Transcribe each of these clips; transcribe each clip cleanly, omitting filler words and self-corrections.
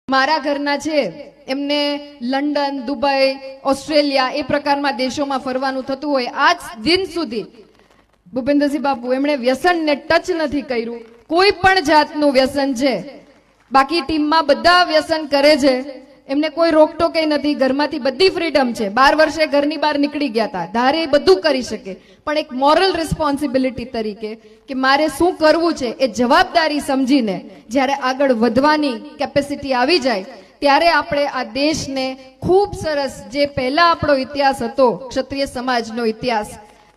મારા ઘરના છે એમને લંડન, દુબઈ, ઓસ્ટ્રેલિયા એ પ્રકારના દેશોમાં ફરવાનું થતું હોય, આજ દિન સુધી ભૂપેન્દ્રસિંહ બાપુ એમણે વ્યસનને ટચ નથી કર્યું. કોઈ પણ જાતનું વ્યસન છે, બાકી ટીમમાં બધા વ્યસન કરે છે, એમને કોઈ રોકટોક નથી, ઘરમાંથી બધી ફ્રીડમ છે. 12 વર્ષે ઘરની બહાર નીકળી ગયા હતા, ધારે એ બધું કરી શકે, પણ એક મોરલ રિસ્પોન્સિબિલિટી તરીકે કે મારે શું કરવું છે એ જવાબદારી સમજીને જ્યારે આગળ વધવાની કેપેસિટી આવી જાય ત્યારે આપણે આ દેશને ખૂબ સરસ, જે પહેલા આપણો ઇતિહાસ હતો ક્ષત્રિય સમાજનો ઇતિહાસ,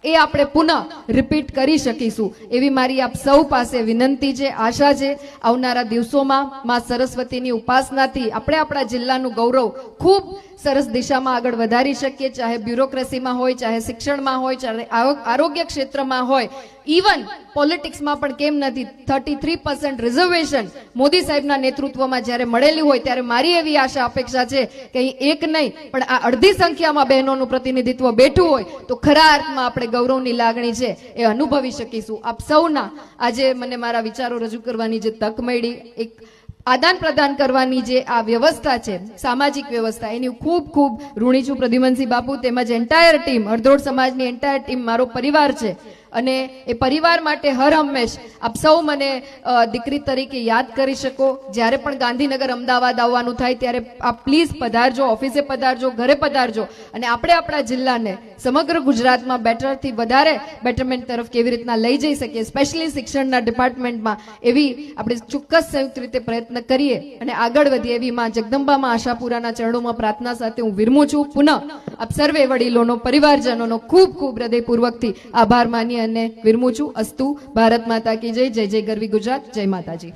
એ આપણે પુનઃ રિપીટ કરી શકીશું એવી મારી આપ સૌ પાસે વિનંતી છે, આશા છે. આવનારા દિવસોમાં માં સરસ્વતીની ઉપાસનાથી આપણે આપણા જિલ્લાનું ગૌરવ ખૂબ સરસ દિશામાં આગળ વધારી શકીએ, ચાહે બ્યુરોક્રેસીમાં હોય, ચાહે શિક્ષણમાં હોય, ચાહે આરોગ્ય ક્ષેત્રમાં હોય, ઇવન પોલિટિક્સમાં પણ કેમ નથી. 33% રિઝર્વેશન મોદી સાહેબના નેતૃત્વમાં જ્યારે મળેલી હોય ત્યારે મારી એવી આશા અપેક્ષા છે કે અહીં એક નહીં પણ આ અડધી સંખ્યામાં બહેનોનું પ્રતિનિધિત્વ બેઠું હોય તો ખરા અર્થમાં આપણે ગૌરવની લાગણી છે એ અનુભવી શકીશું. આપ સૌના આજે મને મારા વિચારો રજૂ કરવાની જે તક મળી, એક આદાન પ્રદાન કરવાની જે આ વ્યવસ્થા છે, સામાજિક વ્યવસ્થા, એની ખૂબ ખૂબ ઋણી છું પ્રદ્યુમનસિંહ બાપુ તેમજ એન્ટાયર ટીમ, હળદોળ સમાજની એન્ટાયર ટીમ મારો પરિવાર છે અને એ પરિવાર માટે હર હંમેશ આપ સૌ મને દીકરી તરીકે યાદ કરી શકો. જ્યારે પણ ગાંધીનગર, અમદાવાદ આવવાનું થાય ત્યારે આપ પ્લીઝ પધારજો, ઓફિસે પધારજો, ઘરે પધારજો અને આપણે આપણા જિલ્લાને સમગ્ર ગુજરાતમાં બેટરથી વધારે બેટરમેન્ટ તરફ કેવી રીતના લઈ જઈ શકીએ, સ્પેશિયલી શિક્ષણના ડિપાર્ટમેન્ટમાં, એવી આપણે ચોક્કસ સંયુક્ત રીતે પ્રયત્ન કરીએ અને આગળ વધીએ એવી માં જગદંબામાં આશાપુરાના ચરણોમાં પ્રાર્થના સાથે હું વિરમું છું. પુનઃ આપ સર્વે વડીલોનો, પરિવારજનોનો ખૂબ ખૂબ હૃદયપૂર્વકથી આભાર માની અને વિરમું છું. અસ્તુ. ભારત માતા કી જય. જય જય ગરવી ગુજરાત. જય માતાજી.